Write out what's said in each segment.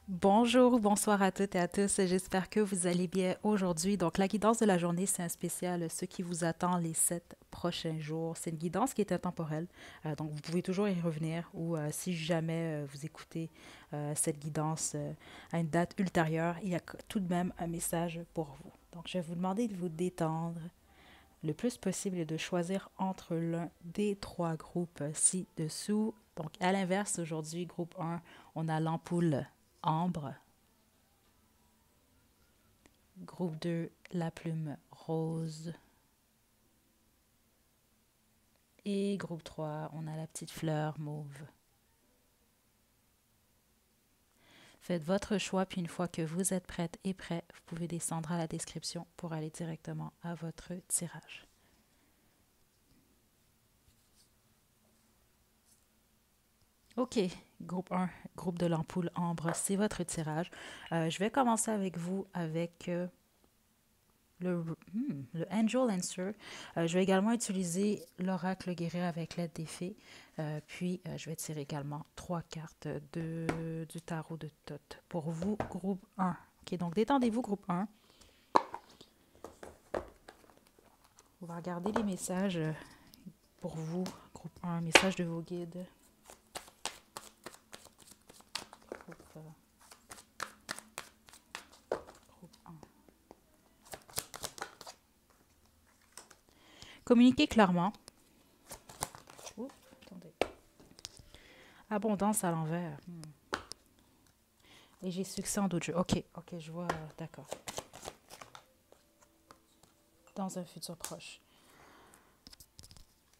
Bonjour, bonsoir à toutes et à tous. J'espère que vous allez bien aujourd'hui. Donc, la guidance de la journée, c'est un spécial ce qui vous attend les 7 prochains jours. C'est une guidance qui est intemporelle. Donc, vous pouvez toujours y revenir ou si jamais vous écoutez cette guidance à une date ultérieure, il y a tout de même un message pour vous. Donc, je vais vous demander de vous détendre le plus possible et de choisir entre l'un des trois groupes ci-dessous. Donc, à l'inverse, aujourd'hui, groupe un, on a l'ampoule ambre. Groupe 2, la plume rose. Et groupe 3, on a la petite fleur mauve. Faites votre choix, puis une fois que vous êtes prête et prêt, vous pouvez descendre à la description pour aller directement à votre tirage. OK, groupe 1, groupe de l'ampoule ambre, c'est votre tirage. Je vais commencer avec vous avec le Angel Answer. Je vais également utiliser l'oracle guérir avec l'aide des fées. Puis, je vais tirer également trois cartes du tarot de Thoth. Pour vous, groupe 1. OK, donc détendez-vous, groupe 1. On va regarder les messages pour vous, groupe 1. Message de vos guides. Groupe, groupe 1. Communiquez clairement. Oups, attendez. Abondance à l'envers. Et j'ai succès en d'autres jeux. OK, je vois. D'accord. Dans un futur proche.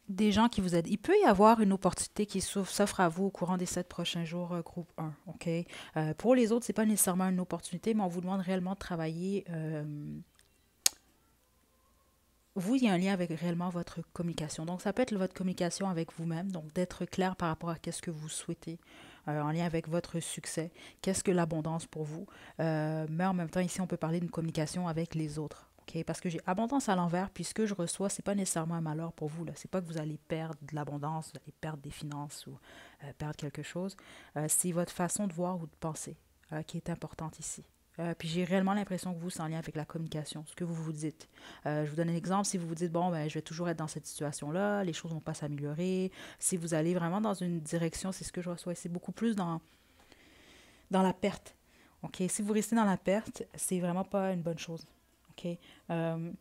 Des gens qui vous aident. Il peut y avoir une opportunité qui s'offre à vous au courant des 7 prochains jours, groupe 1. OK? Pour les autres, ce n'est pas nécessairement une opportunité, mais on vous demande réellement de travailler. Vous, il y a un lien avec réellement votre communication. Donc, ça peut être votre communication avec vous-même, donc d'être clair par rapport à qu'est-ce que vous souhaitez, en lien avec votre succès, qu'est-ce que l'abondance pour vous. Mais en même temps, ici, on peut parler d'une communication avec les autres. OK? Parce que j'ai abondance à l'envers, puis ce que je reçois, c'est pas nécessairement un malheur pour vous. C'est pas que vous allez perdre de l'abondance, vous allez perdre des finances ou perdre quelque chose. C'est votre façon de voir ou de penser qui est importante ici. Puis j'ai réellement l'impression que vous, c'est en lien avec la communication, ce que vous vous dites. Je vous donne un exemple, si vous vous dites, bon, ben, je vais toujours être dans cette situation-là, les choses ne vont pas s'améliorer. Si vous allez vraiment dans une direction, c'est ce que je reçois, c'est beaucoup plus dans la perte. OK? Si vous restez dans la perte, c'est vraiment pas une bonne chose. OK? Euh,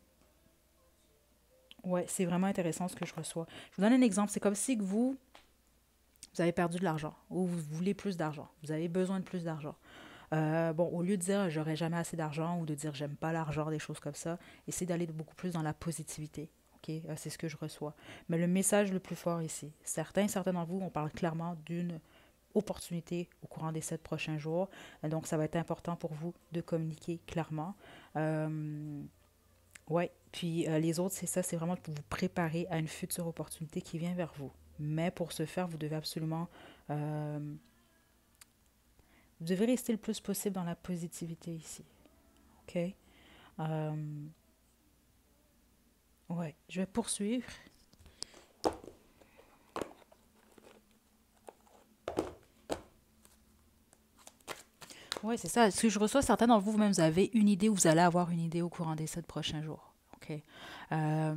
ouais, c'est vraiment intéressant ce que je reçois. Je vous donne un exemple, c'est comme si que vous avez perdu de l'argent ou vous voulez plus d'argent, vous avez besoin de plus d'argent. Bon, au lieu de dire j'aurai jamais assez d'argent ou de dire j'aime pas l'argent, des choses comme ça, essayez d'aller beaucoup plus dans la positivité. OK? C'est ce que je reçois. Mais le message le plus fort ici, certains d'entre vous, on parle clairement d'une opportunité au courant des 7 prochains jours. Donc, ça va être important pour vous de communiquer clairement. Ouais, puis les autres, c'est ça, c'est vraiment pour vous préparer à une future opportunité qui vient vers vous. Mais pour ce faire, vous devez absolument euh, vous devez rester le plus possible dans la positivité ici. OK? Euh, ouais, je vais poursuivre. Ouais, c'est ça. Ce que je reçois, certains d'entre vous, vous-même, vous avez une idée ou vous allez avoir une idée au courant des 7 prochains jours. OK? Euh,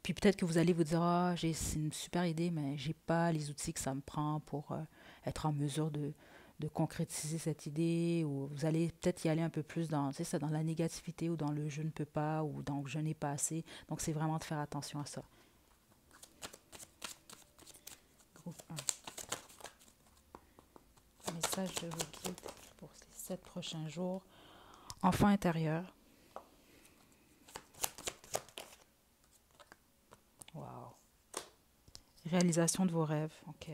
Puis peut-être que vous allez vous dire, ah, c'est une super idée, mais j'ai pas les outils que ça me prend pour être en mesure de concrétiser cette idée, ou vous allez peut-être y aller un peu plus dans, c'est ça, dans la négativité ou dans le je ne peux pas ou dans je n'ai pas assez. Donc c'est vraiment de faire attention à ça. Groupe un. Message de vos guides pour les 7 prochains jours. Enfant intérieur. Wow. Réalisation de vos rêves. OK.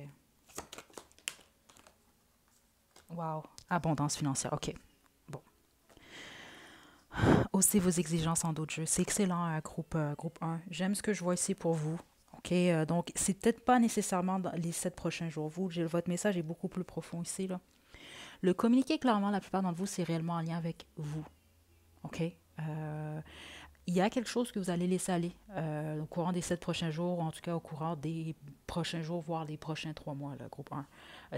Wow. Abondance financière. OK. Bon. Haussez vos exigences en d'autres jeux. C'est excellent, groupe 1. J'aime ce que je vois ici pour vous. OK. Donc, c'est peut-être pas nécessairement dans les 7 prochains jours. Votre message est beaucoup plus profond ici, là. Le communiquer clairement, la plupart d'entre vous, c'est réellement en lien avec vous. OK? Il y a quelque chose que vous allez laisser aller au courant des 7 prochains jours, ou en tout cas au courant des prochains jours, voire des prochains 3 mois, le groupe 1.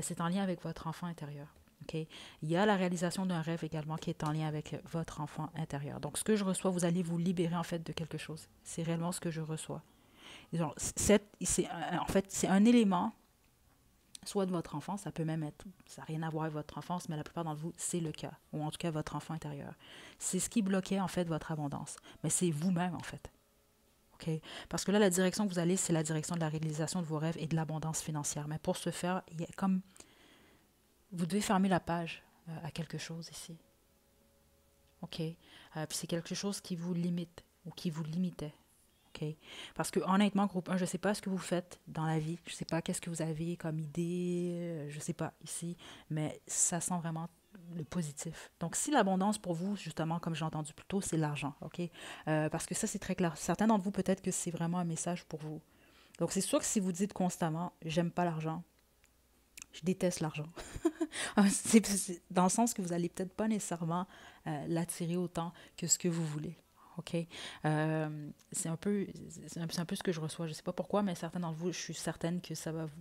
C'est en lien avec votre enfant intérieur. OK? Il y a la réalisation d'un rêve également qui est en lien avec votre enfant intérieur. Donc, ce que je reçois, vous allez vous libérer en fait de quelque chose. C'est réellement ce que je reçois. Genre, en fait, c'est un élément, soit de votre enfance, ça peut même être, ça n'a rien à voir avec votre enfance, mais la plupart d'entre vous, c'est le cas, ou en tout cas votre enfant intérieur. C'est ce qui bloquait en fait votre abondance. Mais c'est vous-même en fait. OK? Parce que là, la direction que vous allez, c'est la direction de la réalisation de vos rêves et de l'abondance financière. Mais pour ce faire, il y a comme vous devez fermer la page à quelque chose ici. OK? Puis c'est quelque chose qui vous limite ou qui vous limitait. OK? Parce que honnêtement, groupe 1, je ne sais pas ce que vous faites dans la vie. Je ne sais pas qu'est-ce que vous avez comme idée. Je ne sais pas ici. Mais ça sent vraiment le positif. Donc, si l'abondance pour vous, justement, comme j'ai entendu plus tôt, c'est l'argent. OK? Parce que ça, c'est très clair. Certains d'entre vous, peut-être que c'est vraiment un message pour vous. Donc, c'est sûr que si vous dites constamment, j'aime pas l'argent, je déteste l'argent. C'est dans le sens que vous n'allez peut-être pas nécessairement l'attirer autant que ce que vous voulez. OK? C'est un peu ce que je reçois. Je ne sais pas pourquoi, mais certains d'entre vous, je suis certaine que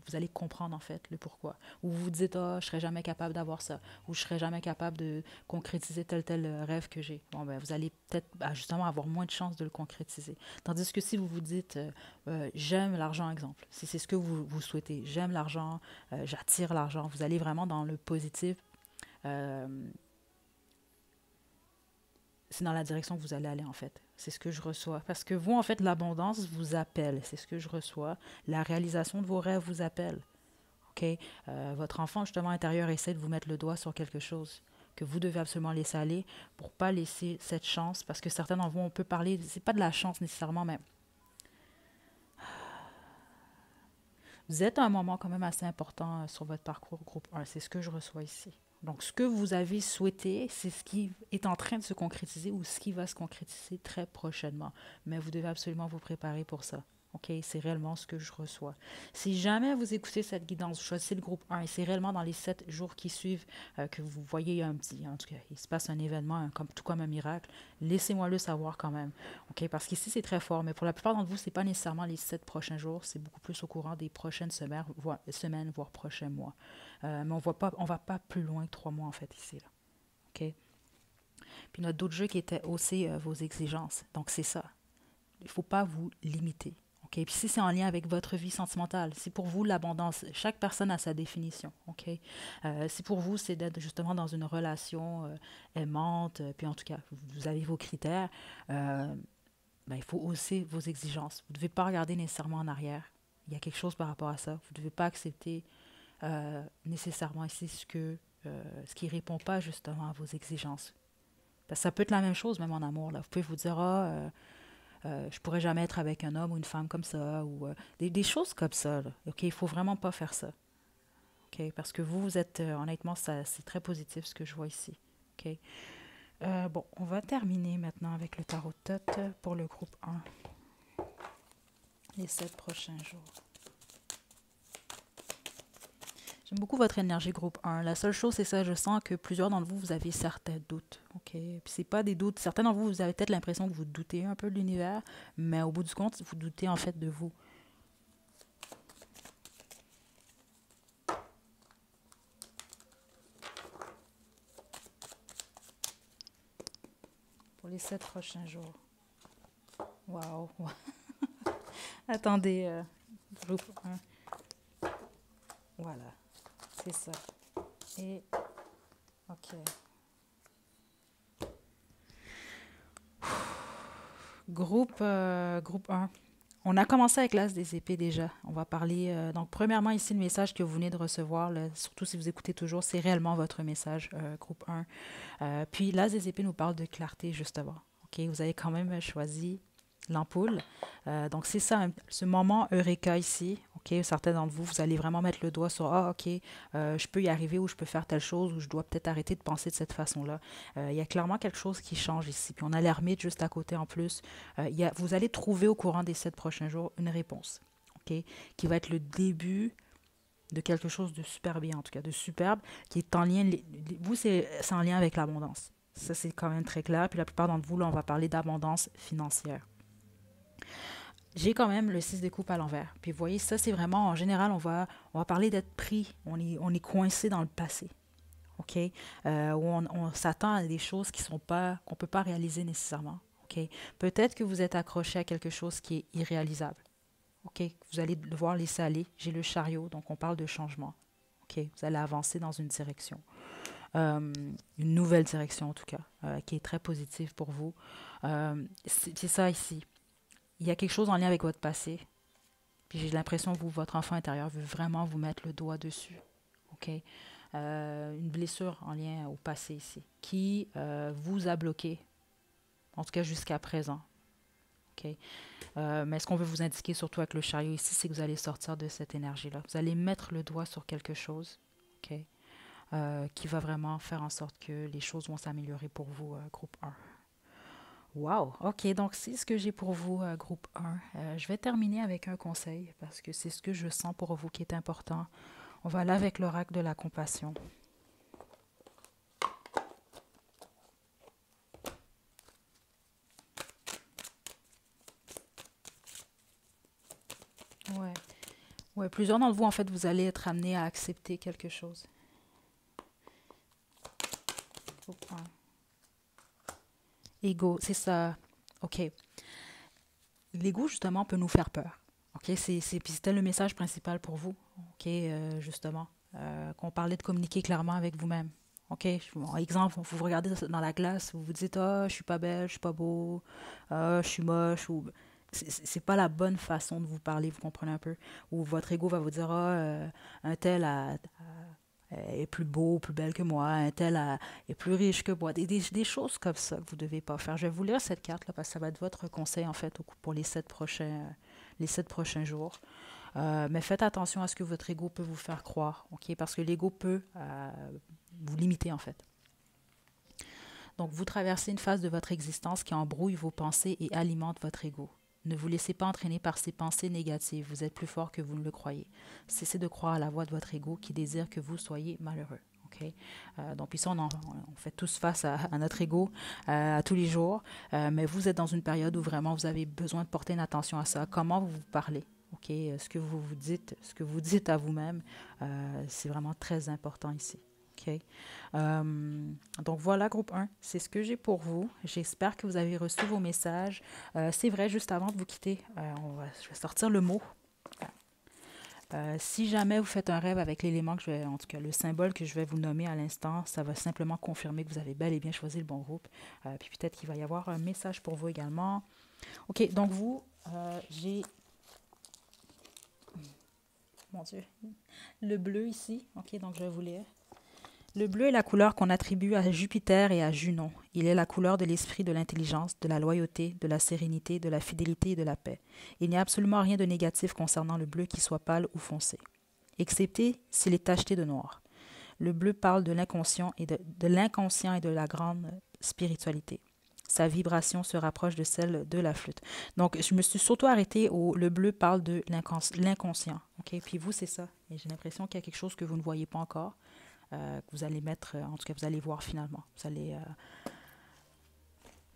vous allez comprendre en fait le pourquoi. Ou vous vous dites, ah, je ne serais jamais capable d'avoir ça. Ou je ne serais jamais capable de concrétiser tel rêve que j'ai. Bon, ben, vous allez peut-être justement avoir moins de chances de le concrétiser. Tandis que si vous vous dites, j'aime l'argent, exemple, si c'est ce que vous souhaitez, j'aime l'argent, j'attire l'argent, vous allez vraiment dans le positif. Euh, c'est dans la direction que vous allez aller en fait. C'est ce que je reçois. Parce que vous, en fait, l'abondance vous appelle. C'est ce que je reçois. La réalisation de vos rêves vous appelle. OK? Votre enfant, justement, intérieur, essaie de vous mettre le doigt sur quelque chose que vous devez absolument laisser aller pour ne pas laisser cette chance. Parce que certains d'entre vous, on peut parler, c'est pas de la chance nécessairement, mais vous êtes à un moment quand même assez important sur votre parcours groupe 1. C'est ce que je reçois ici. Donc, ce que vous avez souhaité, c'est ce qui est en train de se concrétiser ou ce qui va se concrétiser très prochainement. Mais vous devez absolument vous préparer pour ça. OK? C'est réellement ce que je reçois. Si jamais vous écoutez cette guidance, vous choisissez le groupe 1 et c'est réellement dans les 7 jours qui suivent que vous voyez en tout cas, il se passe un événement tout comme un miracle, laissez-moi le savoir quand même. OK? Parce qu'ici, c'est très fort. Mais pour la plupart d'entre vous, ce n'est pas nécessairement les 7 prochains jours, c'est beaucoup plus au courant des prochaines semaines, voire prochains mois. Mais on va pas plus loin que 3 mois, en fait, ici. Là. OK? Puis, notre d'autres jeux qui étaient hausser vos exigences. Donc, c'est ça. Il ne faut pas vous limiter. OK? Puis, si c'est en lien avec votre vie sentimentale, si pour vous, l'abondance, chaque personne a sa définition. OK? Si pour vous, c'est d'être justement dans une relation aimante, puis en tout cas, vous avez vos critères, ben, il faut hausser vos exigences. Vous ne devez pas regarder nécessairement en arrière. Il y a quelque chose par rapport à ça. Vous ne devez pas accepter nécessairement ici ce qui ne répond pas justement à vos exigences. Parce que ça peut être la même chose même en amour. Là. Vous pouvve vous dire, je pourrais jamais être avec un homme ou une femme comme ça, ou des choses comme ça. Là. OK, il ne faut vraiment pas faire ça. OK, parce que vous êtes, honnêtement, c'est très positif ce que je vois ici. OK. Bon, on va terminer maintenant avec le tarot de Thoth pour le groupe 1. Les 7 prochains jours. J'aime beaucoup votre énergie groupe 1. La seule chose, c'est ça, je sens que plusieurs d'entre vous, vous avez certains doutes. OK? Puis c'est pas des doutes. Certains d'entre vous, vous avez peut-être l'impression que vous doutez un peu de l'univers, mais au bout du compte, vous doutez en fait de vous. Pour les 7 prochains jours. Wow. Attendez, groupe 1. Voilà. C'est ça. Et, OK. Groupe 1. On a commencé avec l'As des épées déjà. On va parler. Donc, premièrement, ici, le message que vous venez de recevoir, là, surtout si vous écoutez toujours, c'est réellement votre message, groupe 1. Puis, l'As des épées nous parle de clarté, justement. OK? Vous avez quand même choisi l'ampoule. Donc, c'est ça, ce moment Eureka ici. OK? Certains d'entre vous, vous allez vraiment mettre le doigt sur ah, OK, je peux y arriver ou je peux faire telle chose ou je dois peut-être arrêter de penser de cette façon-là. Il y a clairement quelque chose qui change ici. Puis, on a l'ermite juste à côté en plus. Vous allez trouver au courant des 7 prochains jours une réponse. OK? Qui va être le début de quelque chose de super bien, en tout cas, de superbe, qui est en lien. Vous, c'est en lien avec l'abondance. Ça, c'est quand même très clair. Puis, la plupart d'entre vous, là, on va parler d'abondance financière. J'ai quand même le 6 de coupe à l'envers. Puis vous voyez, ça c'est vraiment, en général, on va parler d'être pris. On est coincé dans le passé. OK? Où on s'attend à des choses qui sont pas, qu'on ne peut pas réaliser nécessairement. OK? Peut-être que vous êtes accroché à quelque chose qui est irréalisable. OK? Vous allez devoir laisser aller. J'ai le chariot, donc on parle de changement. OK? Vous allez avancer dans une direction. Euh, une nouvelle direction en tout cas, qui est très positive pour vous. C'est ça ici. Il y a quelque chose en lien avec votre passé. Puis j'ai l'impression que vous, votre enfant intérieur veut vraiment vous mettre le doigt dessus. OK? Une blessure en lien au passé ici, qui vous a bloqué, en tout cas jusqu'à présent. OK? Mais ce qu'on veut vous indiquer, surtout avec le chariot ici, c'est que vous allez sortir de cette énergie-là. Vous allez mettre le doigt sur quelque chose, OK? Qui va vraiment faire en sorte que les choses vont s'améliorer pour vous, groupe un. Wow! OK, donc c'est ce que j'ai pour vous, groupe un. Je vais terminer avec un conseil parce que c'est ce que je sens pour vous qui est important. On va aller avec l'oracle de la compassion. Ouais. Ouais, plusieurs d'entre vous, en fait, vous allez être amenés à accepter quelque chose. Groupe un. Ego, c'est ça. OK. L'ego, justement, peut nous faire peur. OK, puis c'était le message principal pour vous. OK, justement. Qu'on parlait de communiquer clairement avec vous-même. OK, bon, exemple, vous vous regardez dans la glace, vous vous dites, ah, je suis pas belle, je suis pas beau, ah, je suis moche, ou c'est pas la bonne façon de vous parler, vous comprenez un peu. Ou votre ego va vous dire, ah, un tel est plus beau, plus belle que moi, un tel est plus riche que moi. Des choses comme ça que vous ne devez pas faire. Je vais vous lire cette carte-là parce que ça va être votre conseil, en fait, pour les 7 prochains jours. Mais faites attention à ce que votre ego peut vous faire croire, ok? Parce que l'ego peut vous limiter, en fait. Donc, vous traversez une phase de votre existence qui embrouille vos pensées et alimente votre ego. Ne vous laissez pas entraîner par ces pensées négatives. Vous êtes plus fort que vous ne le croyez. Cessez de croire à la voix de votre ego qui désire que vous soyez malheureux. Okay? Donc, ici, on fait tous face à notre ego à tous les jours. Mais vous êtes dans une période où vraiment vous avez besoin de porter une attention à ça. Comment vous vous parlez? OK? Ce que vous vous dites, ce que vous dites à vous-même, c'est vraiment très important ici. OK? Donc voilà, groupe un, c'est ce que j'ai pour vous. J'espère que vous avez reçu vos messages. C'est vrai, juste avant de vous quitter, je vais sortir le mot. Si jamais vous faites un rêve avec l'élément que je vais, en tout cas le symbole que je vais vous nommer à l'instant, ça va simplement confirmer que vous avez bel et bien choisi le bon groupe. Puis peut-être qu'il va y avoir un message pour vous également. OK, donc vous, j'ai... Mon Dieu. Le bleu ici. OK, donc je vais vous lire. Le bleu est la couleur qu'on attribue à Jupiter et à Junon. Il est la couleur de l'esprit, de l'intelligence, de la loyauté, de la sérénité, de la fidélité et de la paix. Il n'y a absolument rien de négatif concernant le bleu qui soit pâle ou foncé, excepté s'il est tacheté de noir. Le bleu parle de l'inconscient de l'inconscient et de la grande spiritualité. Sa vibration se rapproche de celle de la flûte. Donc, je me suis surtout arrêtée au le bleu parle de l'inconscient. Okay? Puis vous, c'est ça. Et j'ai l'impression qu'il y a quelque chose que vous ne voyez pas encore. Que vous allez mettre, en tout cas, vous allez voir finalement. Il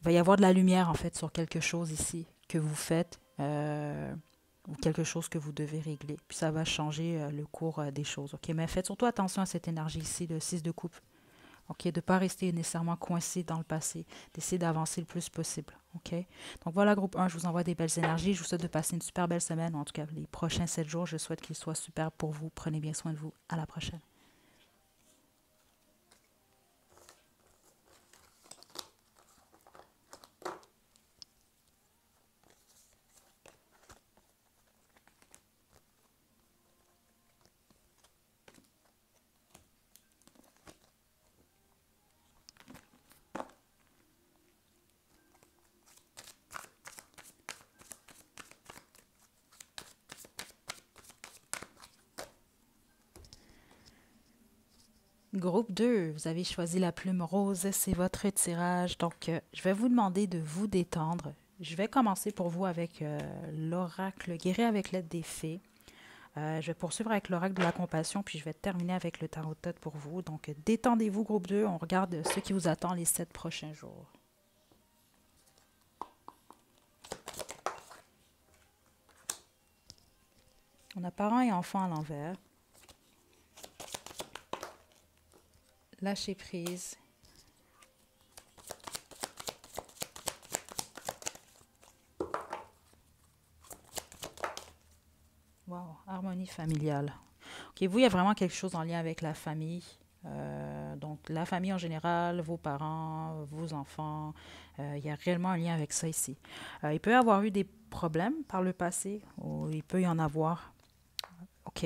va y avoir de la lumière, en fait, sur quelque chose ici que vous faites ou quelque chose que vous devez régler. Puis ça va changer le cours des choses. OK? Mais faites surtout attention à cette énergie ici, le 6 de coupe. OK? De ne pas rester nécessairement coincé dans le passé, d'essayer d'avancer le plus possible. OK? Donc voilà, groupe 1, je vous envoie des belles énergies. Je vous souhaite de passer une super belle semaine. En tout cas, les prochains 7 jours, je souhaite qu'ils soient super pour vous. Prenez bien soin de vous. À la prochaine. Groupe 2, vous avez choisi la plume rose, c'est votre tirage. Donc, je vais vous demander de vous détendre. Je vais commencer pour vous avec l'oracle guéri avec l'aide des fées. Je vais poursuivre avec l'oracle de la compassion, puis je vais terminer avec le tarot de tête pour vous. Donc, détendez-vous, groupe 2. On regarde ce qui vous attend les 7 prochains jours. On a parents et enfants à l'envers. lâcher prise. Wow, harmonie familiale. Ok, vous, il y a vraiment quelque chose en lien avec la famille. Donc, la famille en général, vos parents, vos enfants, il y a réellement un lien avec ça ici. Il peut y avoir eu des problèmes par le passé, ou il peut y en avoir. OK.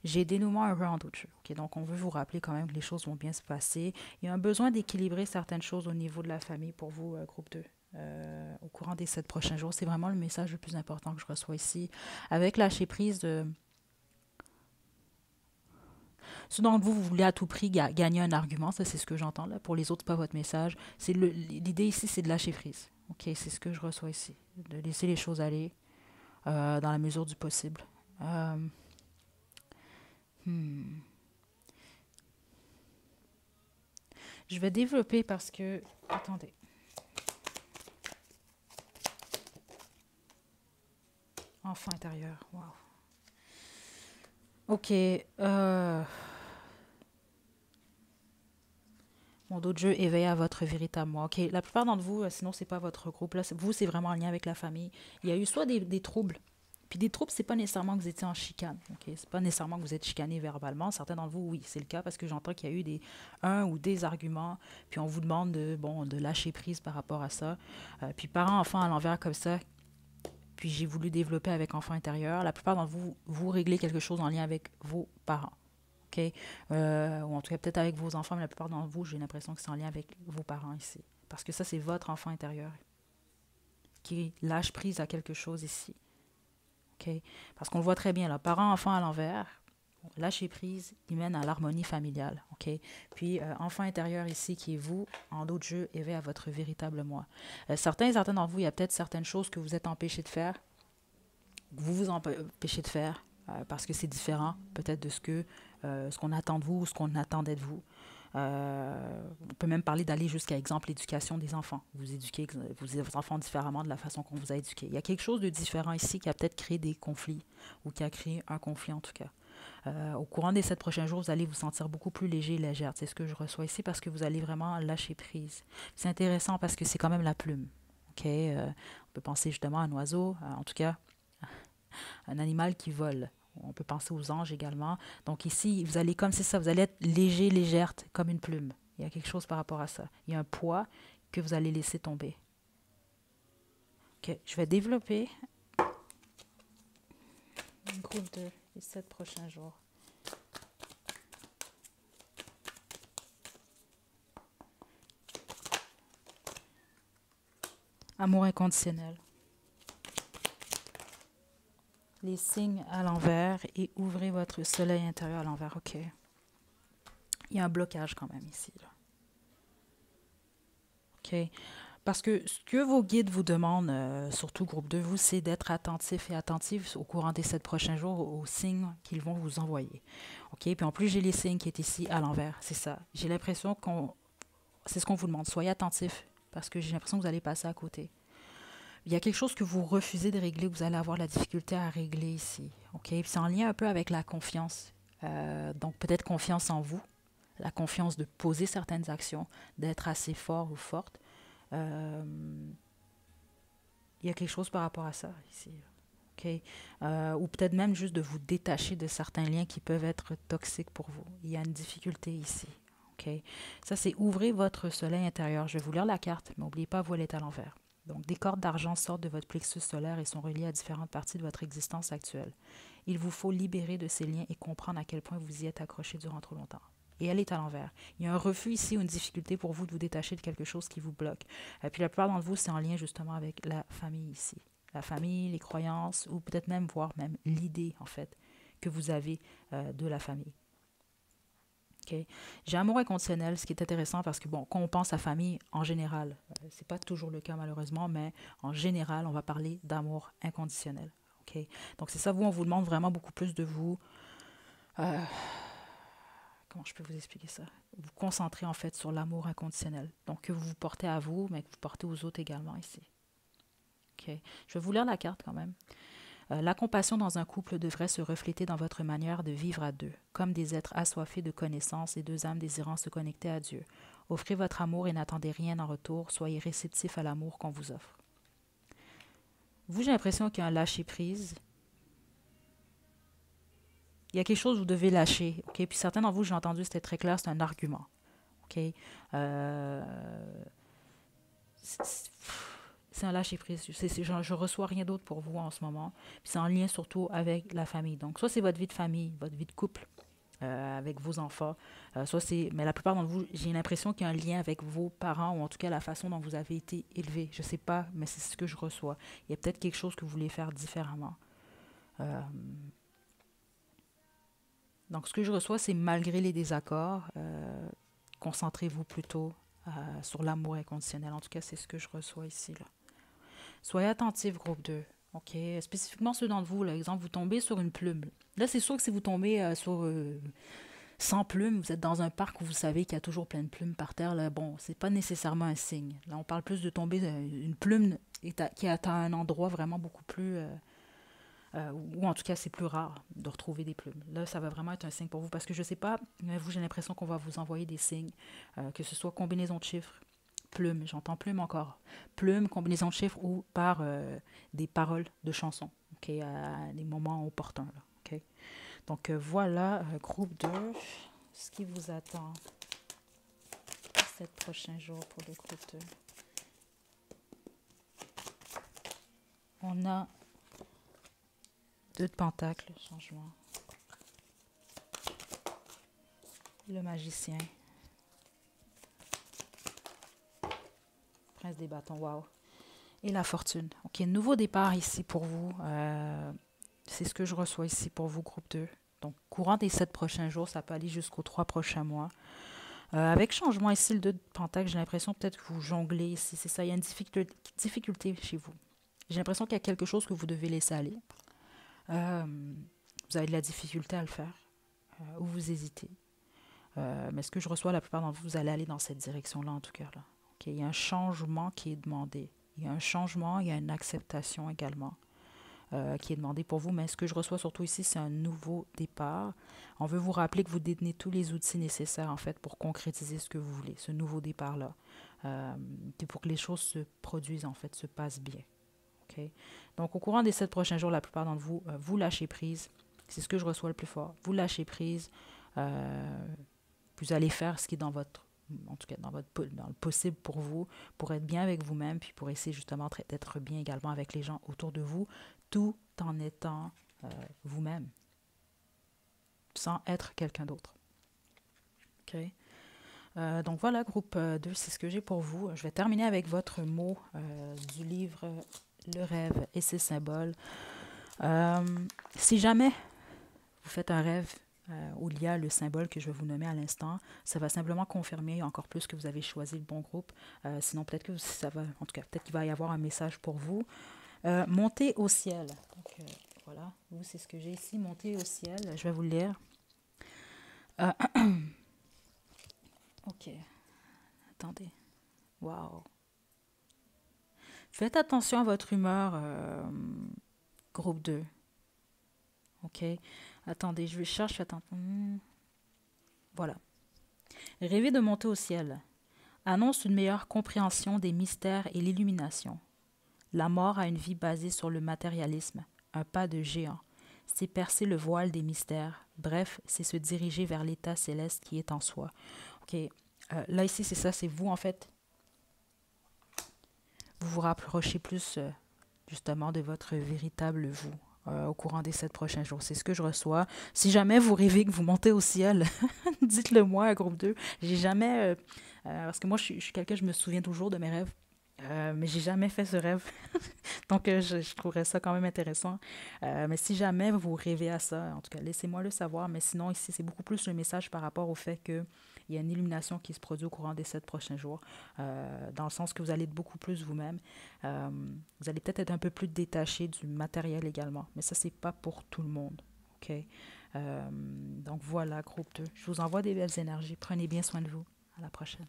J'ai dénouement heureux en d'autres jeux. OK, donc on veut vous rappeler quand même que les choses vont bien se passer. Il y a un besoin d'équilibrer certaines choses au niveau de la famille pour vous, groupe 2. Au courant des 7 prochains jours. C'est vraiment le message le plus important que je reçois ici. Avec lâcher prise de ce dont vous voulez à tout prix gagner un argument, ça c'est ce que j'entends là. Pour les autres, pas votre message. L'idée ici, c'est de lâcher prise. OK, c'est ce que je reçois ici. De laisser les choses aller dans la mesure du possible. Euh, hmm. Je vais développer parce que... Attendez. Enfant intérieur. Wow. OK. Mon d'autres jeu éveille à votre véritable moi. OK. La plupart d'entre vous, sinon, c'est pas votre groupe. Là, vous, c'est vraiment en lien avec la famille. Il y a eu soit des troubles. Puis des troubles, c'est pas nécessairement que vous étiez en chicane. OK? C'est pas nécessairement que vous êtes chicané verbalement. Certains d'entre vous, oui, c'est le cas parce que j'entends qu'il y a eu un ou des arguments. Puis on vous demande de lâcher prise par rapport à ça. Puis parents, enfants à l'envers comme ça, puis j'ai voulu développer avec enfant intérieur. La plupart d'entre vous, vous réglez quelque chose en lien avec vos parents. OK? Ou en tout cas, peut-être avec vos enfants, mais la plupart d'entre vous, j'ai l'impression que c'est en lien avec vos parents ici. Parce que ça, c'est votre enfant intérieur qui lâche prise à quelque chose ici. OK? Parce qu'on le voit très bien, là, parents-enfants à l'envers, lâcher prise, il mène à l'harmonie familiale. OK? Puis, enfant intérieur ici, qui est vous, en d'autres jeux, éveille à votre véritable moi. Certains et certaines d'entre vous, il y a peut-être certaines choses que vous êtes empêchés de faire, que vous vous empêchez de faire, parce que c'est différent, peut-être de ce qu'on attend de vous ou ce qu'on attendait de vous. On peut même parler d'aller jusqu'à, exemple, l'éducation des enfants. Vous éduquez vos enfants différemment de la façon qu'on vous a éduqué. Il y a quelque chose de différent ici qui a peut-être créé des conflits ou qui a créé un conflit en tout cas. Au courant des 7 prochains jours, vous allez vous sentir beaucoup plus léger et légère. C'est ce que je reçois ici parce que vous allez vraiment lâcher prise. C'est intéressant parce que c'est quand même la plume. OK? On peut penser justement à un oiseau, en tout cas, un animal qui vole. On peut penser aux anges également. Donc ici, vous allez comme c'est ça, vous allez être léger, légère, comme une plume. Il y a quelque chose par rapport à ça. Il y a un poids que vous allez laisser tomber. OK, je vais développer groupe 2 les 7 prochains jours. Amour inconditionnel. Les signes à l'envers et ouvrez votre soleil intérieur à l'envers. OK. Il y a un blocage quand même ici. Là. OK. Parce que ce que vos guides vous demandent, surtout groupe 2, vous, c'est d'être attentif et attentif au courant des 7 prochains jours aux signes qu'ils vont vous envoyer. OK? Puis en plus, j'ai les signes qui est ici à l'envers. C'est ça. J'ai l'impression c'est ce qu'on vous demande. Soyez attentif parce que j'ai l'impression que vous allez passer à côté. Il y a quelque chose que vous refusez de régler, que vous allez avoir la difficulté à régler ici. OK? Puis c'est en lien un peu avec la confiance. Donc peut-être confiance en vous, la confiance de poser certaines actions, d'être assez fort ou forte. Euh, il y a quelque chose par rapport à ça ici. Okay? Ou peut-être même juste de vous détacher de certains liens qui peuvent être toxiques pour vous. Il y a une difficulté ici. Okay? Ça, c'est ouvrez votre soleil intérieur. Je vais vous lire la carte, mais n'oubliez pas, vous, elle est à l'envers. Donc, des cordes d'argent sortent de votre plexus solaire et sont reliées à différentes parties de votre existence actuelle. Il vous faut libérer de ces liens et comprendre à quel point vous y êtes accroché durant trop longtemps. Et elle est à l'envers. Il y a un refus ici ou une difficulté pour vous de vous détacher de quelque chose qui vous bloque. Et puis la plupart d'entre vous, c'est en lien justement avec la famille ici. La famille, les croyances, ou peut-être même, voire même l'idée, en fait, que vous avez de la famille. Okay. J'ai amour inconditionnel, ce qui est intéressant parce que, bon, quand on pense à famille, en général, c'est pas toujours le cas malheureusement, mais en général, on va parler d'amour inconditionnel. Okay. Donc c'est ça, vous, on vous demande vraiment beaucoup plus de vous. Comment je peux vous expliquer ça? Vous concentrez en fait sur l'amour inconditionnel. Donc que vous vous portez à vous, mais que vous portez aux autres également ici. Okay. Je vais vous lire la carte quand même. La compassion dans un couple devrait se refléter dans votre manière de vivre à deux, comme des êtres assoiffés de connaissances et deux âmes désirant se connecter à Dieu. Offrez votre amour et n'attendez rien en retour. Soyez réceptif à l'amour qu'on vous offre. Vous, j'ai l'impression qu'il y a un lâcher-prise. Il y a quelque chose que vous devez lâcher. Okay? Puis certains d'entre vous, j'ai entendu, c'était très clair, c'est un argument. Okay? C'est un lâcher-prise. Je reçois rien d'autre pour vous en ce moment. Puis c'est en lien surtout avec la famille. Donc, soit c'est votre vie de famille, votre vie de couple, avec vos enfants. Mais la plupart d'entre vous, j'ai l'impression qu'il y a un lien avec vos parents ou en tout cas la façon dont vous avez été élevés. Je ne sais pas, mais c'est ce que je reçois. Il y a peut-être quelque chose que vous voulez faire différemment. Donc, ce que je reçois, c'est malgré les désaccords, concentrez-vous plutôt sur l'amour inconditionnel. En tout cas, c'est ce que je reçois ici, là. Soyez attentifs, groupe 2. OK? Spécifiquement ceux d'entre vous, là, exemple, vous tombez sur une plume. Là, c'est sûr que si vous tombez sur 100 plumes, vous êtes dans un parc où vous savez qu'il y a toujours plein de plumes par terre, là, bon, c'est pas nécessairement un signe. Là, on parle plus de tomber une plume qui est à un endroit vraiment beaucoup plus... ou en tout cas, c'est plus rare de retrouver des plumes. Là, ça va vraiment être un signe pour vous parce que je sais pas, mais vous, j'ai l'impression qu'on va vous envoyer des signes, que ce soit combinaison de chiffres, plume, j'entends plume encore, plume, combinaison de chiffres ou par des paroles de chansons, ok, à des moments opportuns, là, ok. Donc voilà, groupe 2, ce qui vous attend ces prochains jours pour le groupe 2. On a 2 de pentacles, changement. Le magicien. Prince des bâtons, wow. Et la fortune. Ok, nouveau départ ici pour vous. C'est ce que je reçois ici pour vous, groupe 2. Donc, courant des 7 prochains jours, ça peut aller jusqu'aux 3 prochains mois. Avec changement ici, le 2 de pentacle, j'ai l'impression peut-être que vous jonglez ici. C'est ça, il y a une difficulté chez vous. J'ai l'impression qu'il y a quelque chose que vous devez laisser aller. Vous avez de la difficulté à le faire. Ou vous hésitez. Mais ce que je reçois, la plupart d'entre vous, vous allez aller dans cette direction-là, en tout cas, là. Okay, il y a un changement qui est demandé. Il y a un changement, il y a une acceptation également qui est demandée pour vous. Mais ce que je reçois surtout ici, c'est un nouveau départ. On veut vous rappeler que vous détenez tous les outils nécessaires, en fait, pour concrétiser ce que vous voulez, ce nouveau départ-là. Puis pour que les choses se produisent, en fait, se passent bien. Okay? Donc, au courant des 7 prochains jours, la plupart d'entre vous, vous lâchez prise. C'est ce que je reçois le plus fort. Vous lâchez prise. Vous allez faire ce qui est dans votre, en tout cas dans le possible pour vous, pour être bien avec vous-même, puis pour essayer justement d'être bien également avec les gens autour de vous, tout en étant vous-même, sans être quelqu'un d'autre. OK? Donc voilà, groupe 2, c'est ce que j'ai pour vous. Je vais terminer avec votre mot du livre Le rêve et ses symboles. Si jamais vous faites un rêve où il y a le symbole que je vais vous nommer à l'instant, ça va simplement confirmer encore plus que vous avez choisi le bon groupe. Sinon, peut-être que ça va, en tout cas, peut-être qu'il va y avoir un message pour vous. Monter au ciel. Donc, voilà, vous, c'est ce que j'ai ici, monter au ciel. Je vais vous le lire. Ok. Attendez. Wow. Faites attention à votre humeur, groupe 2. Ok. Attendez, je cherche. Voilà. Rêver de monter au ciel annonce une meilleure compréhension des mystères et l'illumination. La mort a une vie basée sur le matérialisme, un pas de géant. C'est percer le voile des mystères. Bref, c'est se diriger vers l'état céleste qui est en soi. Ok. Là, ici, c'est ça, c'est vous, en fait. Vous vous rapprochez plus, justement, de votre véritable vous. Au courant des 7 prochains jours. C'est ce que je reçois. Si jamais vous rêvez que vous montez au ciel, dites-le moi à groupe 2. J'ai jamais... parce que moi, je suis quelqu'un, je me souviens toujours de mes rêves. Mais j'ai jamais fait ce rêve. Donc, je trouverais ça quand même intéressant. Mais si jamais vous rêvez à ça, en tout cas, laissez-moi le savoir. Mais sinon, ici, c'est beaucoup plus le message par rapport au fait qu'il y a une illumination qui se produit au courant des 7 prochains jours, dans le sens que vous allez être beaucoup plus vous-même. Vous allez peut-être être un peu plus détaché du matériel également. Mais ça, c'est pas pour tout le monde. OK? Donc, voilà, groupe 2. Je vous envoie des belles énergies. Prenez bien soin de vous. À la prochaine.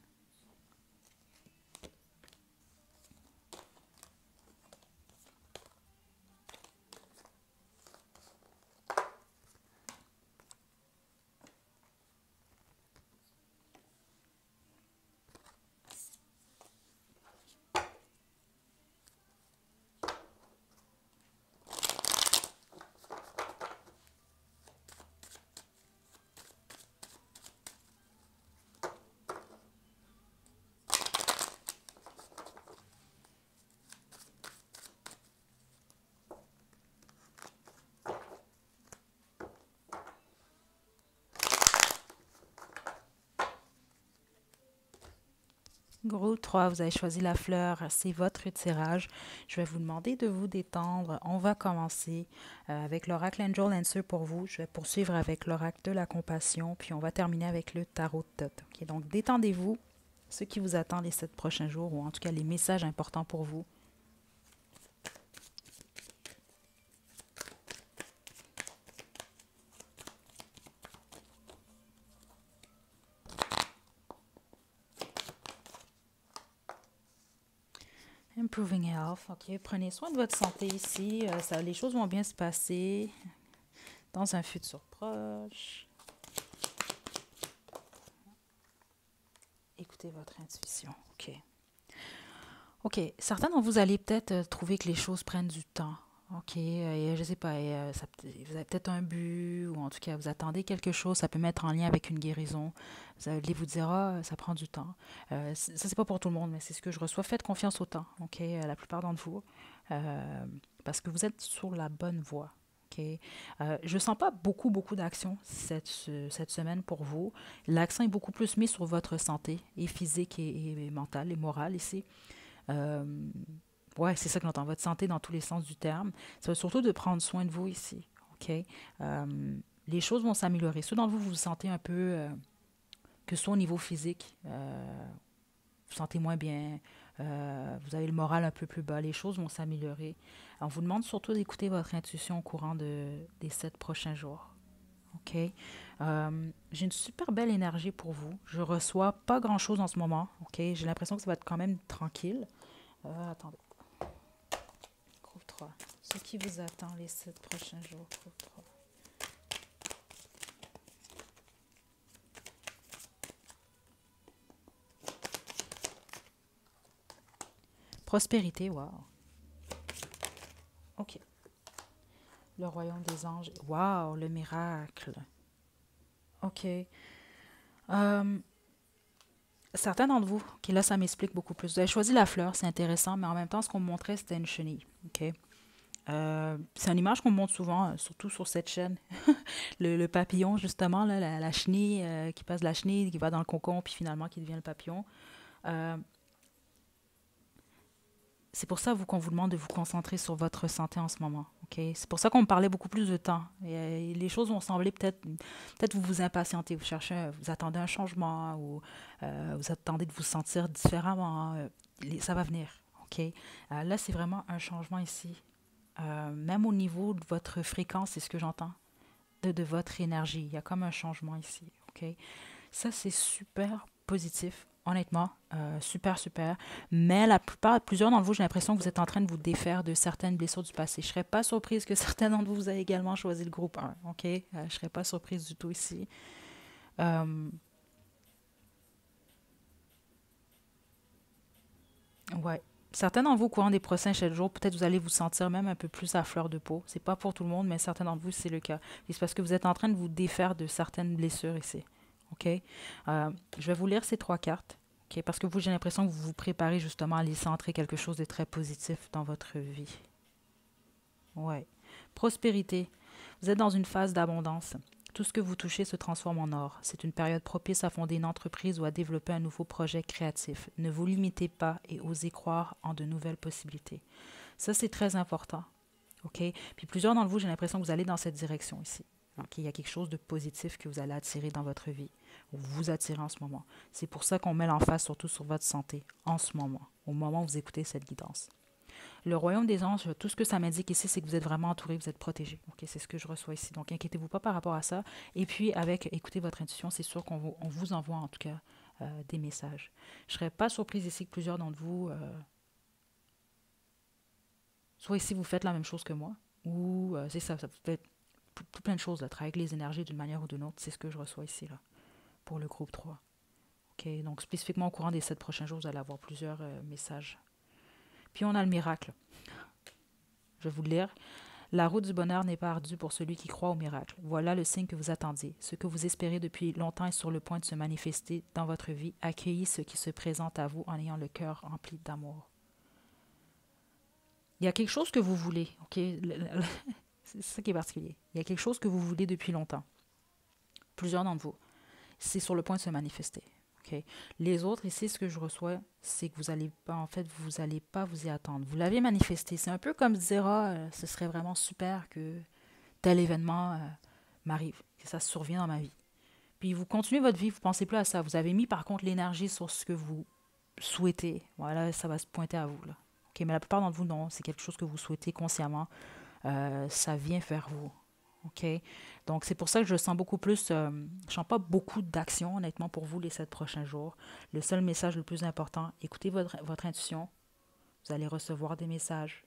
Groupe 3, vous avez choisi la fleur, c'est votre tirage. Je vais vous demander de vous détendre. On va commencer avec l'oracle Angel Answer pour vous. Je vais poursuivre avec l'oracle de la compassion, puis on va terminer avec le tarot de Thoth. Ok, donc détendez-vous. Ce qui vous attend les 7 prochains jours, ou en tout cas les messages importants pour vous. Improving health. OK. Prenez soin de votre santé ici. Les choses vont bien se passer dans un futur proche. Écoutez votre intuition. OK. OK. Certains d'entre vous allez peut-être trouver que les choses prennent du temps. OK. Je sais pas. Vous avez peut-être un but ou en tout cas, vous attendez quelque chose. Ça peut mettre en lien avec une guérison. Vous allez vous dire, ah, ça prend du temps. Ça, c'est pas pour tout le monde, mais c'est ce que je reçois. Faites confiance au temps. OK. La plupart d'entre vous. Parce que vous êtes sur la bonne voie. OK. Je ne sens pas beaucoup d'action cette semaine pour vous. L'accent est beaucoup plus mis sur votre santé, et physique et mentale et morale ici. Euh, ouais, c'est ça que j'entends, votre santé dans tous les sens du terme. Ça va surtout de prendre soin de vous ici. OK? Les choses vont s'améliorer. Ceux d'entre vous, vous vous sentez un peu, que ce soit au niveau physique, vous sentez moins bien, vous avez le moral un peu plus bas, les choses vont s'améliorer. On vous demande surtout d'écouter votre intuition au courant des 7 prochains jours. OK? J'ai une super belle énergie pour vous. Je reçois pas grand-chose en ce moment. OK? J'ai l'impression que ça va être quand même tranquille. Attendez. Groupe 3. Ce qui vous attend les 7 prochains jours. Groupe 3. Prospérité, wow. OK. Le royaume des anges. Wow, le miracle. OK. Certains d'entre vous, OK, là, ça m'explique beaucoup plus. Vous avez choisi la fleur, c'est intéressant, mais en même temps, ce qu'on me montrait, c'était une chenille. OK? C'est une image qu'on me montre souvent, surtout sur cette chaîne. Le papillon, justement, là, la chenille, qui passe de la chenille, qui va dans le cocon, puis finalement qui devient le papillon. Euh, c'est pour ça qu'on vous demande de vous concentrer sur votre santé en ce moment. OK? C'est pour ça qu'on me parlait beaucoup plus de temps. Et les choses vont sembler peut-être vous vous impatientez, vous cherchez, vous attendez un changement ou vous attendez de vous sentir différemment. Ça va venir. OK? Là, c'est vraiment un changement ici. Même au niveau de votre fréquence, c'est ce que j'entends, de votre énergie. Il y a comme un changement ici. OK? Ça, c'est super positif. Honnêtement, super, super. Mais plusieurs d'entre vous, j'ai l'impression que vous êtes en train de vous défaire de certaines blessures du passé. Je ne serais pas surprise que certains d'entre vous, vous avez également choisi le groupe 1. OK? Je ne serais pas surprise du tout ici. Ouais. Certains d'entre vous, au courant des prochains 7 jours, peut-être vous allez vous sentir même un peu plus à fleur de peau. C'est pas pour tout le monde, mais certains d'entre vous, c'est le cas. Et c'est parce que vous êtes en train de vous défaire de certaines blessures ici. OK? Je vais vous lire ces 3 cartes. OK? Parce que vous, j'ai l'impression que vous vous préparez justement à aller centrer quelque chose de très positif dans votre vie. Ouais. Prospérité. Vous êtes dans une phase d'abondance. Tout ce que vous touchez se transforme en or. C'est une période propice à fonder une entreprise ou à développer un nouveau projet créatif. Ne vous limitez pas et osez croire en de nouvelles possibilités. Ça, c'est très important. OK? Puis plusieurs d'entre vous, j'ai l'impression que vous allez dans cette direction ici. OK? Il y a quelque chose de positif que vous allez attirer dans votre vie, ou vous attirez en ce moment. C'est pour ça qu'on met l'emphase surtout sur votre santé en ce moment, au moment où vous écoutez cette guidance. Le royaume des anges, tout ce que ça m'indique ici, c'est que vous êtes vraiment entouré, vous êtes protégé. Ok, c'est ce que je reçois ici. Donc, inquiétez-vous pas par rapport à ça. Et puis, avec écoutez votre intuition, c'est sûr on vous envoie en tout cas des messages. Je ne serais pas surprise ici que plusieurs d'entre vous, soit ici vous faites la même chose que moi, ou c'est ça peut être tout plein de choses, là, travailler avec les énergies d'une manière ou d'une autre. C'est ce que je reçois ici, là, pour le groupe 3. Ok, donc spécifiquement au courant des 7 prochains jours, vous allez avoir plusieurs messages. Puis on a le miracle. Je vais vous le lire. La route du bonheur n'est pas ardue pour celui qui croit au miracle. Voilà le signe que vous attendiez. Ce que vous espérez depuis longtemps est sur le point de se manifester dans votre vie. Accueillez ce qui se présente à vous en ayant le cœur rempli d'amour. Il y a quelque chose que vous voulez, ok? C'est ça qui est particulier. Il y a quelque chose que vous voulez depuis longtemps. Plusieurs d'entre vous. C'est sur le point de se manifester. OK? Les autres, ici, ce que je reçois, c'est que vous allez pas, en fait, vous allez pas vous y attendre. Vous l'avez manifesté. C'est un peu comme dire, ah, ce serait vraiment super que tel événement m'arrive, que ça survienne dans ma vie. Puis vous continuez votre vie, vous pensez plus à ça. Vous avez mis par contre l'énergie sur ce que vous souhaitez. Voilà, ça va se pointer à vous, là. OK, mais la plupart d'entre vous, non, c'est quelque chose que vous souhaitez consciemment. Ça vient vers vous. OK? Donc, c'est pour ça que je sens beaucoup plus. Je sens pas beaucoup d'action, honnêtement, pour vous les 7 prochains jours. Le seul message le plus important, écoutez votre intuition. Vous allez recevoir des messages,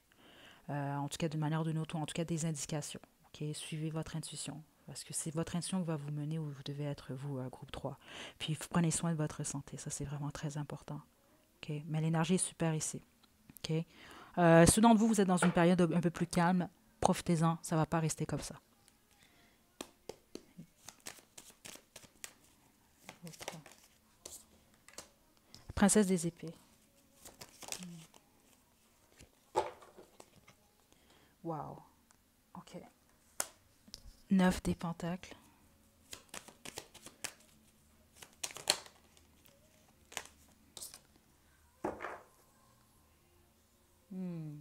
en tout cas d'une manière ou d'une autre, ou en tout cas des indications. OK? Suivez votre intuition. Parce que c'est votre intuition qui va vous mener où vous devez être, vous, groupe 3. Puis, vous prenez soin de votre santé. Ça, c'est vraiment très important. OK? Mais l'énergie est super ici. OK? Ceux d'entre vous, vous êtes dans une période un peu plus calme. Profitez-en. Ça ne va pas rester comme ça. Princesse des épées. Wow. OK. 9 des pentacles. Hmm.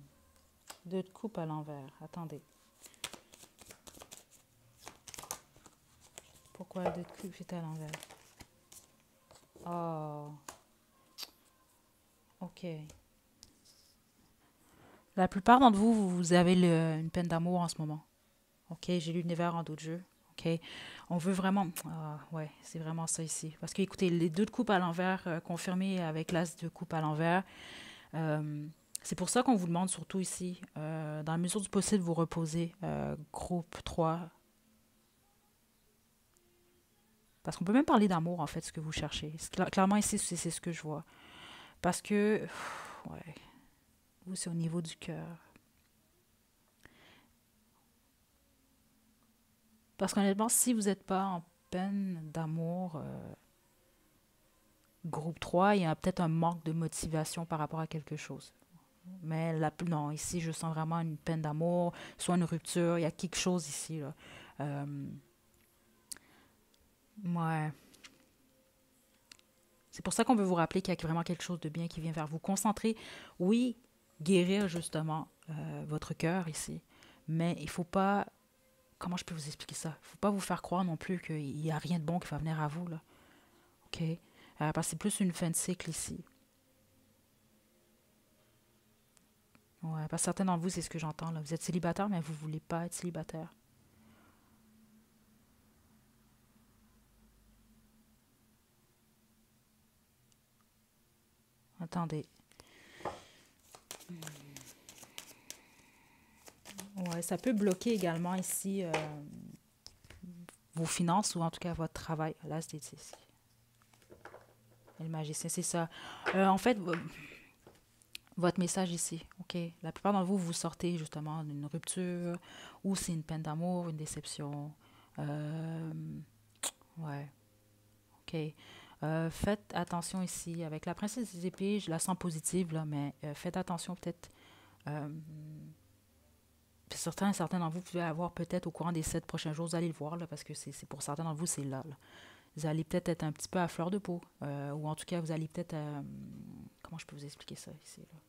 2 de coupe à l'envers. Attendez. Pourquoi 2 de coupe est à l'envers? Oh. OK. La plupart d'entre vous, vous avez une peine d'amour en ce moment. OK, j'ai l'univers en d'autres jeux. OK, on veut vraiment... Ah, ouais, c'est vraiment ça ici. Parce que, écoutez, les 2 de coupe à l'envers, confirmés avec l'as de coupe à l'envers, euh, c'est pour ça qu'on vous demande surtout ici, dans la mesure du possible, vous reposer, groupe 3. Parce qu'on peut même parler d'amour, en fait, ce que vous cherchez. Clairement, ici, c'est ce que je vois. Parce que, ouais, vous, c'est au niveau du cœur. Parce qu'honnêtement, si vous n'êtes pas en peine d'amour, groupe 3, il y a peut-être un manque de motivation par rapport à quelque chose. Mais non, ici, je sens vraiment une peine d'amour, soit une rupture, il y a quelque chose ici, là. Ouais. C'est pour ça qu'on veut vous rappeler qu'il y a vraiment quelque chose de bien qui vient vers vous. Concentrer, oui, guérir justement votre cœur ici, mais il faut pas... Comment je peux vous expliquer ça? Il faut pas vous faire croire non plus qu'il n'y a rien de bon qui va venir à vous, là. OK? Parce que c'est plus une fin de cycle ici. Ouais, parce que certains d'entre vous, c'est ce que j'entends, là. Vous êtes célibataire, mais vous voulez pas être célibataire. Attendez. Ouais, ça peut bloquer également ici vos finances ou en tout cas votre travail. Là, c'est ici. Et le magicien, c'est ça. En fait, votre message ici, OK. La plupart d'entre vous, vous sortez justement d'une rupture ou c'est une peine d'amour, une déception. Euh, ouais, OK. Faites attention ici. Avec la princesse des épées, je la sens positive, là, mais faites attention peut-être. Euh, certains d'entre vous pouvez avoir peut-être au courant des 7 prochains jours, vous allez le voir, là, parce que c'est pour certains d'entre vous, c'est là, là. Vous allez peut-être être un petit peu à fleur de peau. Ou en tout cas, vous allez peut-être... comment je peux vous expliquer ça ici, là?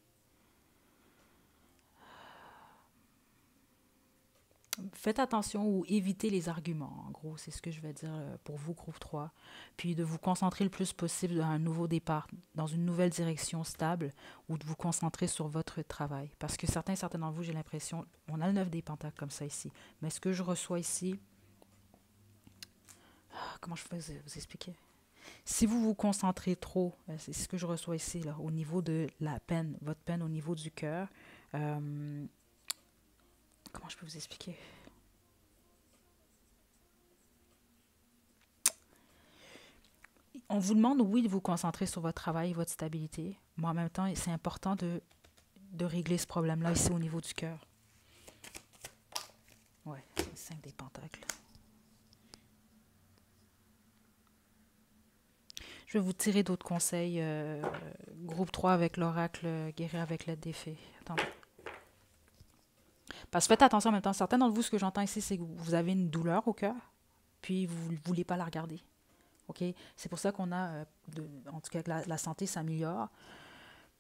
Faites attention ou évitez les arguments, en gros, c'est ce que je vais dire pour vous, groupe 3. Puis de vous concentrer le plus possible dans un nouveau départ, dans une nouvelle direction stable, ou de vous concentrer sur votre travail. Parce que certains d'entre vous, j'ai l'impression, on a le 9 des pentacles comme ça ici, mais ce que je reçois ici, comment je peux vous expliquer? Si vous vous concentrez trop, c'est ce que je reçois ici, là, au niveau de la peine, votre peine au niveau du cœur, comment je peux vous expliquer? On vous demande, oui, de vous concentrer sur votre travail et votre stabilité, mais en même temps, c'est important de régler ce problème-là ici au niveau du cœur. Ouais, c'est 5 des pentacles. Je vais vous tirer d'autres conseils. Groupe 3 avec l'oracle, guérir avec l'aide des fées. Attendez. Parce que faites attention en même temps. Certains d'entre vous, ce que j'entends ici, c'est que vous avez une douleur au cœur, puis vous ne voulez pas la regarder. OK? C'est pour ça qu'on a, en tout cas, que la santé s'améliore.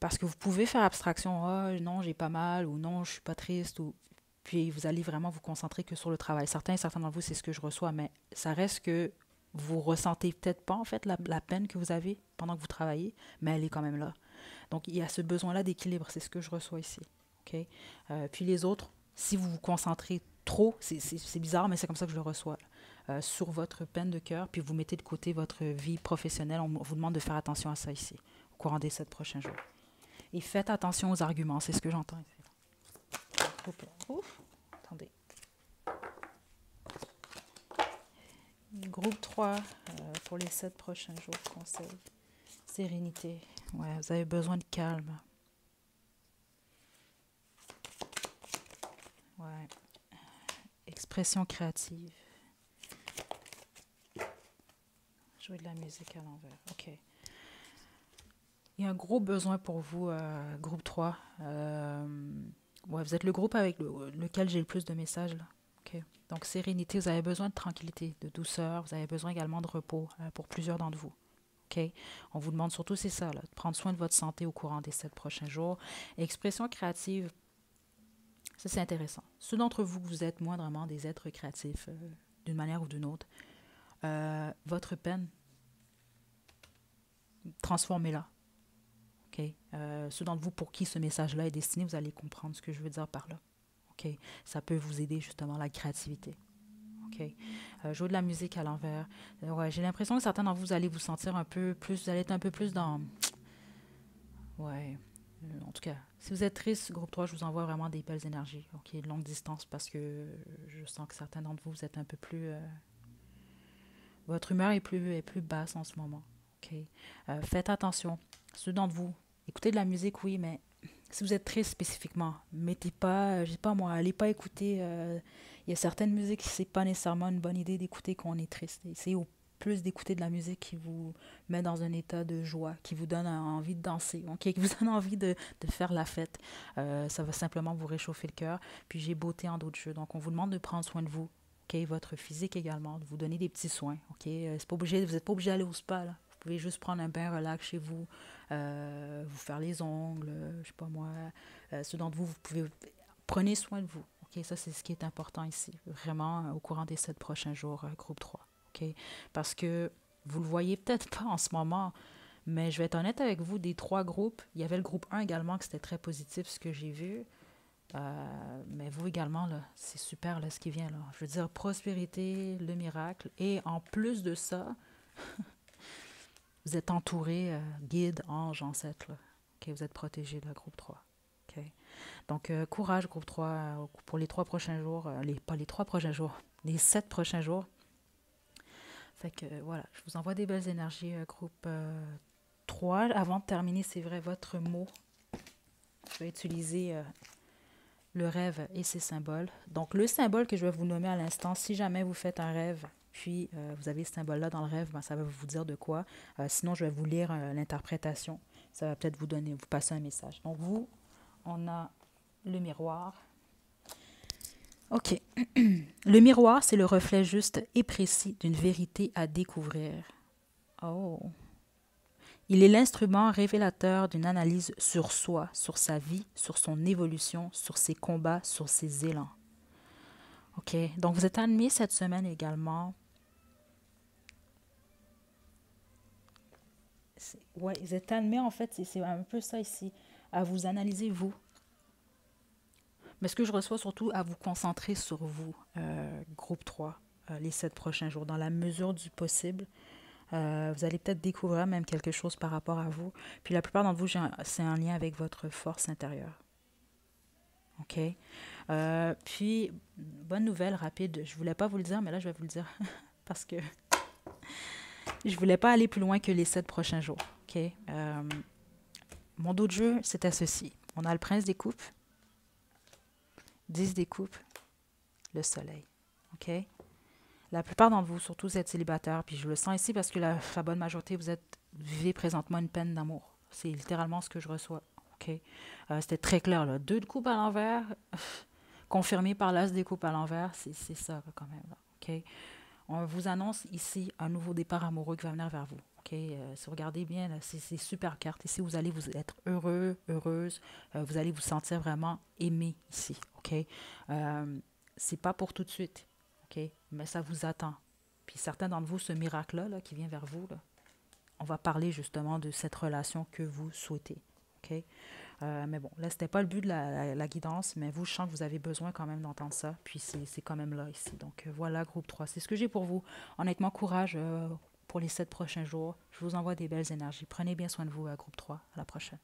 Parce que vous pouvez faire abstraction, ah non, j'ai pas mal, ou non, je suis pas triste, ou puis vous allez vraiment vous concentrer que sur le travail. Certains d'entre vous, c'est ce que je reçois, mais ça reste que vous ressentez peut-être pas en fait la peine que vous avez pendant que vous travaillez, mais elle est quand même là. Donc il y a ce besoin-là d'équilibre, c'est ce que je reçois ici. OK? Puis les autres, si vous vous concentrez trop, c'est bizarre, mais c'est comme ça que je le reçois, sur votre peine de cœur, puis vous mettez de côté votre vie professionnelle, on vous demande de faire attention à ça ici, au courant des 7 prochains jours. Et faites attention aux arguments, c'est ce que j'entends ici. Ouf, attendez. Groupe 3, pour les 7 prochains jours, conseil. Sérénité. Ouais, vous avez besoin de calme. Ouais. Expression créative. Jouer de la musique à l'envers. OK. Il y a un gros besoin pour vous, groupe 3. Ouais, vous êtes le groupe avec lequel j'ai le plus de messages, là. OK. Donc, sérénité, vous avez besoin de tranquillité, de douceur. Vous avez besoin également de repos, pour plusieurs d'entre vous. OK? On vous demande surtout, c'est ça, là, de prendre soin de votre santé au courant des 7 prochains jours. Expression créative, ça, c'est intéressant. Ceux d'entre vous que vous êtes moindrement des êtres créatifs, d'une manière ou d'une autre, votre peine, transformez-la. OK? Ceux d'entre vous pour qui ce message-là est destiné, vous allez comprendre ce que je veux dire par là. OK? Ça peut vous aider justement à la créativité. OK? Jouer de la musique à l'envers. Ouais, j'ai l'impression que certains d'entre vous, vous allez vous sentir un peu plus, vous allez être un peu plus dans... Ouais. En tout cas, si vous êtes triste, groupe 3, je vous envoie vraiment des belles énergies. OK? De longue distance parce que je sens que certains d'entre vous, vous êtes un peu plus... votre humeur est plus basse en ce moment. OK? Faites attention. Ceux d'entre vous, écoutez de la musique, oui, mais si vous êtes triste spécifiquement, mettez pas, je sais pas moi, allez pas écouter. Il y a certaines musiques, c'est pas nécessairement une bonne idée d'écouter quand on est triste. Essayez au plus d'écouter de la musique qui vous met dans un état de joie, qui vous donne envie de danser, ok, qui vous donne envie de faire la fête. Ça va simplement vous réchauffer le cœur. Puis j'ai beauté en d'autres jeux. Donc on vous demande de prendre soin de vous. OK, votre physique également, de vous donner des petits soins. OK, c'est pas obligé, vous n'êtes pas obligé d'aller au spa. Là. Vous pouvez juste prendre un bain relax chez vous, vous faire les ongles, je sais pas moi. Ceux d'entre vous, vous pouvez prenez soin de vous. OK, ça c'est ce qui est important ici, vraiment au courant des 7 prochains jours, groupe 3. OK, parce que vous le voyez peut-être pas en ce moment, mais je vais être honnête avec vous, des 3 groupes, il y avait le groupe 1 également, que c'était très positif ce que j'ai vu. Mais vous également, là, c'est super là, ce qui vient. Là. Je veux dire, prospérité, le miracle. Et en plus de ça, vous êtes entouré, guide, ange, ancêtre. Là. Okay, vous êtes protégé, là, groupe 3. Okay. Donc, courage, groupe 3, pour les 3 prochains jours. Pas les 3 prochains jours, les 7 prochains jours. Fait que, voilà, je vous envoie des belles énergies, groupe 3. Avant de terminer, c'est vrai, votre mot. Je vais utiliser... le rêve et ses symboles. Donc, le symbole que je vais vous nommer à l'instant, si jamais vous faites un rêve, puis vous avez ce symbole-là dans le rêve, ben, ça va vous dire de quoi. Sinon, je vais vous lire l'interprétation. Ça va peut-être vous passer un message. Donc, vous, on a le miroir. OK. Le miroir, c'est le reflet juste et précis d'une vérité à découvrir. Oh. Il est l'instrument révélateur d'une analyse sur soi, sur sa vie, sur son évolution, sur ses combats, sur ses élans. OK. Donc, vous êtes admis cette semaine également. Ouais, vous êtes admis, en fait, c'est un peu ça ici, à vous analyser vous. Mais ce que je reçois surtout, à vous concentrer sur vous, groupe 3, les 7 prochains jours, dans la mesure du possible. Vous allez peut-être découvrir même quelque chose par rapport à vous. Puis la plupart d'entre vous, c'est en lien avec votre force intérieure. OK? Puis, bonne nouvelle rapide. Je voulais pas vous le dire, mais là, je vais vous le dire. Parce que je voulais pas aller plus loin que les 7 prochains jours. OK? Mon dos de jeu, c'était ceci. On a le prince des coupes, 10 des coupes, le soleil. OK? La plupart d'entre vous, surtout, vous êtes célibataires, puis je le sens ici parce que la bonne majorité, vivez présentement une peine d'amour. C'est littéralement ce que je reçois. OK? C'était très clair, là. 2 de coupe à l'envers, confirmé par l'as des coupes à l'envers, c'est ça, quand même. Là. OK? On vous annonce ici un nouveau départ amoureux qui va venir vers vous. OK? Si vous regardez bien, là, c'est super carte. Ici, vous allez vous être heureux, heureuse. Vous allez vous sentir vraiment aimé ici. OK? C'est pas pour tout de suite. OK? Mais ça vous attend. Puis certains d'entre vous, ce miracle-là là, qui vient vers vous, là, on va parler justement de cette relation que vous souhaitez. OK? Mais bon, là, c'était pas le but de la guidance, mais vous, je sens que vous avez besoin quand même d'entendre ça. Puis c'est quand même là ici. Donc voilà, groupe 3. C'est ce que j'ai pour vous. Honnêtement, courage pour les 7 prochains jours. Je vous envoie des belles énergies. Prenez bien soin de vous, groupe 3. À la prochaine.